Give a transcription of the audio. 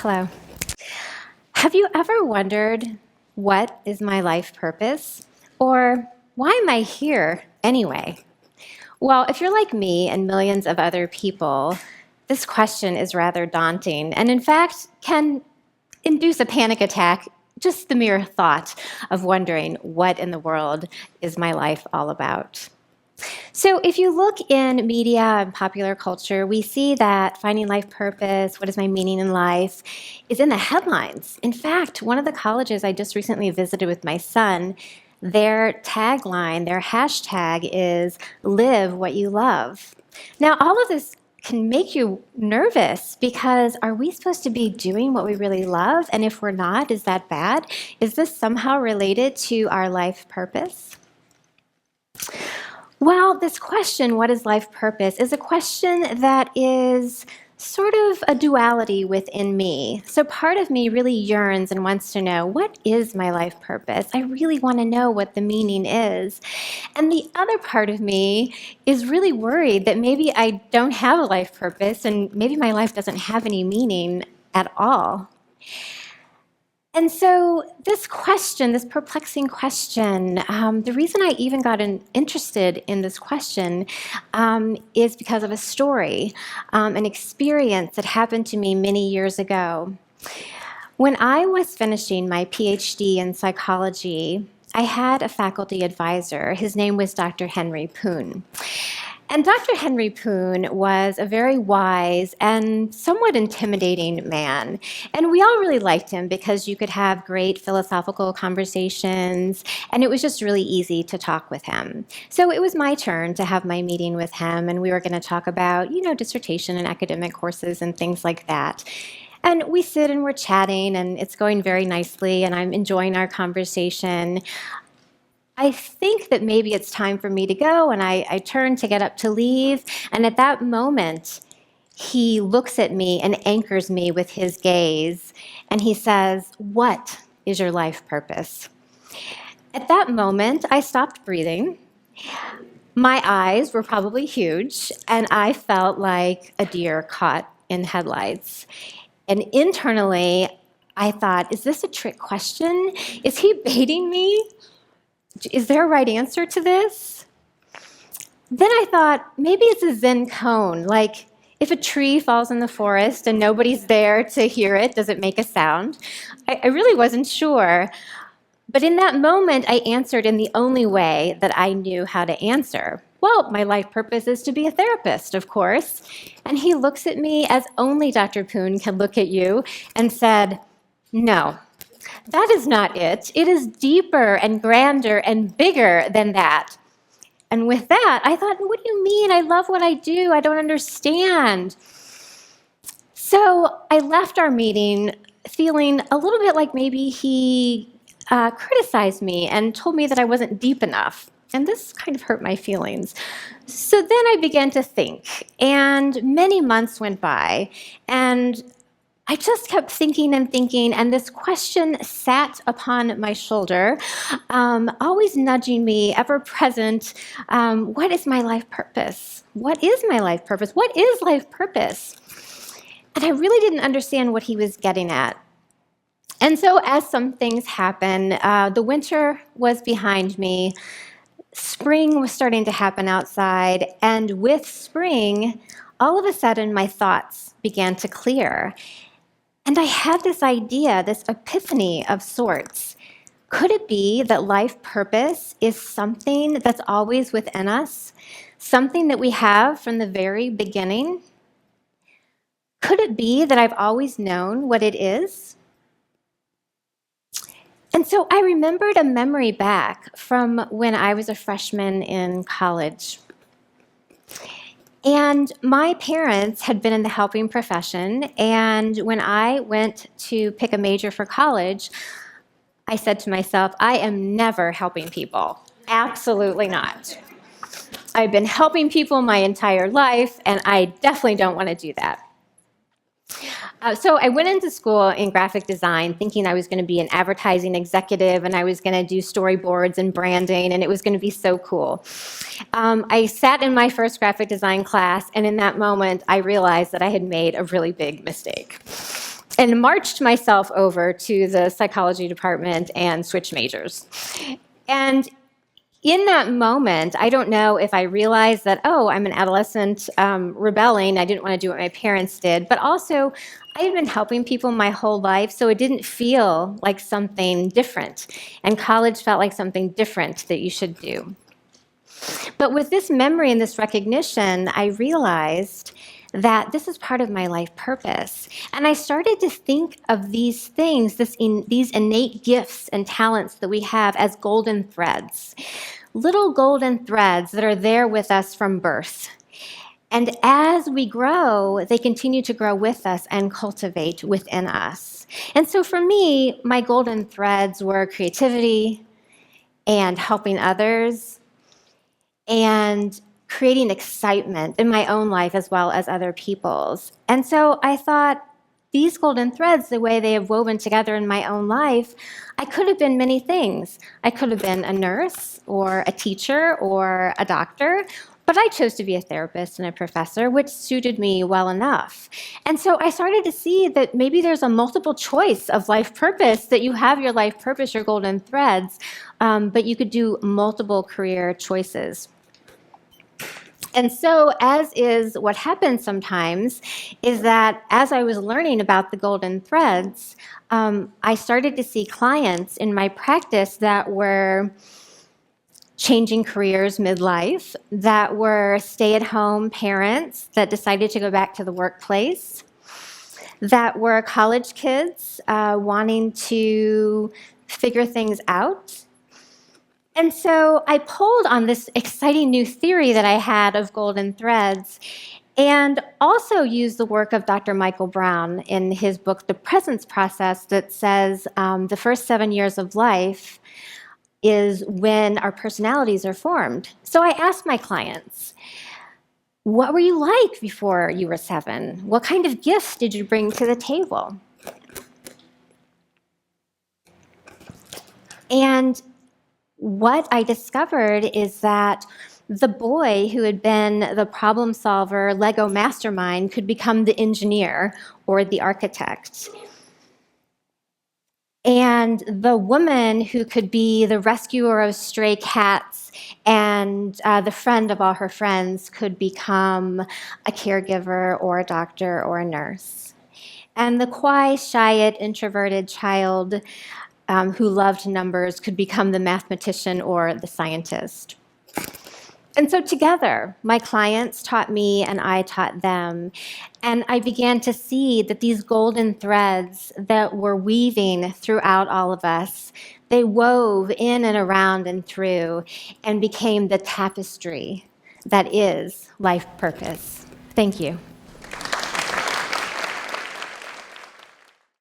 Hello. Have you ever wondered, what is my life purpose? Or why am I here anyway? Well, if you're like me and millions of other people, this question is rather daunting and, in fact, can induce a panic attack, just the mere thought of wondering, what in the world is my life all about? So if you look in media and popular culture, we see that finding life purpose, what is my meaning in life, is in the headlines. In fact, one of the colleges I just recently visited with my son, their tagline, their hashtag is live what you love. Now, all of this can make you nervous because are we supposed to be doing what we really love? And if we're not, is that bad? Is this somehow related to our life purpose? Well, this question, what is life purpose, is a question that is sort of a duality within me. So part of me really yearns and wants to know, what is my life purpose? I really want to know what the meaning is. And the other part of me is really worried that maybe I don't have a life purpose and maybe my life doesn't have any meaning at all. And so this question, this perplexing question, the reason I even got interested in this question is because of a story, an experience that happened to me many years ago. When I was finishing my PhD in psychology, I had a faculty advisor. His name was Dr. Henry Poon. And Dr. Henry Poon was a very wise and somewhat intimidating man. And we all really liked him because you could have great philosophical conversations, and it was just really easy to talk with him. So it was my turn to have my meeting with him, and we were going to talk about, dissertation and academic courses and things like that. And we sit and we're chatting, and it's going very nicely, and I'm enjoying our conversation. I think that maybe it's time for me to go, and I turn to get up to leave, and at that moment, he looks at me and anchors me with his gaze, and he says, "What is your life purpose?" At that moment, I stopped breathing. My eyes were probably huge, and I felt like a deer caught in headlights. And internally, I thought, is this a trick question? Is he baiting me? Is there a right answer to this? Then I thought, maybe it's a Zen koan, like if a tree falls in the forest and nobody's there to hear it, does it make a sound? I really wasn't sure. But in that moment, I answered in the only way that I knew how to answer. Well, my life purpose is to be a therapist, of course. And he looks at me as only Dr. Poon can look at you and said, "No. That is not it. It is deeper and grander and bigger than that." And with that, I thought, what do you mean? I love what I do. I don't understand. So I left our meeting feeling a little bit like maybe he criticized me and told me that I wasn't deep enough. And this kind of hurt my feelings. So then I began to think, and many months went by, and I just kept thinking and thinking, and this question sat upon my shoulder, always nudging me, ever present. What is my life purpose? What is my life purpose? What is life purpose? And I really didn't understand what he was getting at. And so as some things happen, the winter was behind me. Spring was starting to happen outside, and with spring, all of a sudden my thoughts began to clear. And I had this idea, this epiphany of sorts. Could it be that life purpose is something that's always within us, something that we have from the very beginning? Could it be that I've always known what it is? And so I remembered a memory back from when I was a freshman in college. And my parents had been in the helping profession, and when I went to pick a major for college, I said to myself, I am never helping people. Absolutely not. I've been helping people my entire life, and I definitely don't want to do that. So I went into school in graphic design thinking I was going to be an advertising executive and I was going to do storyboards and branding, and it was going to be so cool. I sat in my first graphic design class, and in that moment I realized that I had made a really big mistake. and marched myself over to the psychology department and switched majors. And in that moment, I don't know if I realized that, oh, I'm an adolescent rebelling. I didn't want to do what my parents did. But also, I had been helping people my whole life, so it didn't feel like something different. And college felt like something different that you should do. But with this memory and this recognition, I realized that this is part of my life purpose. And I started to think of these things, these innate gifts and talents that we have as golden threads, little golden threads that are there with us from birth. And as we grow, they continue to grow with us and cultivate within us. And so for me, my golden threads were creativity and helping others and creating excitement in my own life as well as other people's. And so I thought, these golden threads, the way they have woven together in my own life, I could have been many things. I could have been a nurse or a teacher or a doctor, but I chose to be a therapist and a professor, which suited me well enough. And so I started to see that maybe there's a multiple choice of life purpose, that you have your life purpose, your golden threads, but you could do multiple career choices. And so, as is what happens sometimes, is that as I was learning about the golden threads, I started to see clients in my practice that were changing careers midlife, that were stay-at-home parents that decided to go back to the workplace, that were college kids wanting to figure things out. And so I pulled on this exciting new theory that I had of golden threads, and also used the work of Dr. Michael Brown in his book, The Presence Process, that says the first 7 years of life is when our personalities are formed. So I asked my clients, what were you like before you were 7? What kind of gifts did you bring to the table? And what I discovered is that the boy who had been the problem solver, Lego mastermind, could become the engineer or the architect. And the woman who could be the rescuer of stray cats and the friend of all her friends could become a caregiver or a doctor or a nurse. And the quiet, shy, introverted child who loved numbers could become the mathematician or the scientist. And so together, my clients taught me and I taught them. And I began to see that these golden threads that were weaving throughout all of us, they wove in and around and through and became the tapestry that is life purpose. Thank you.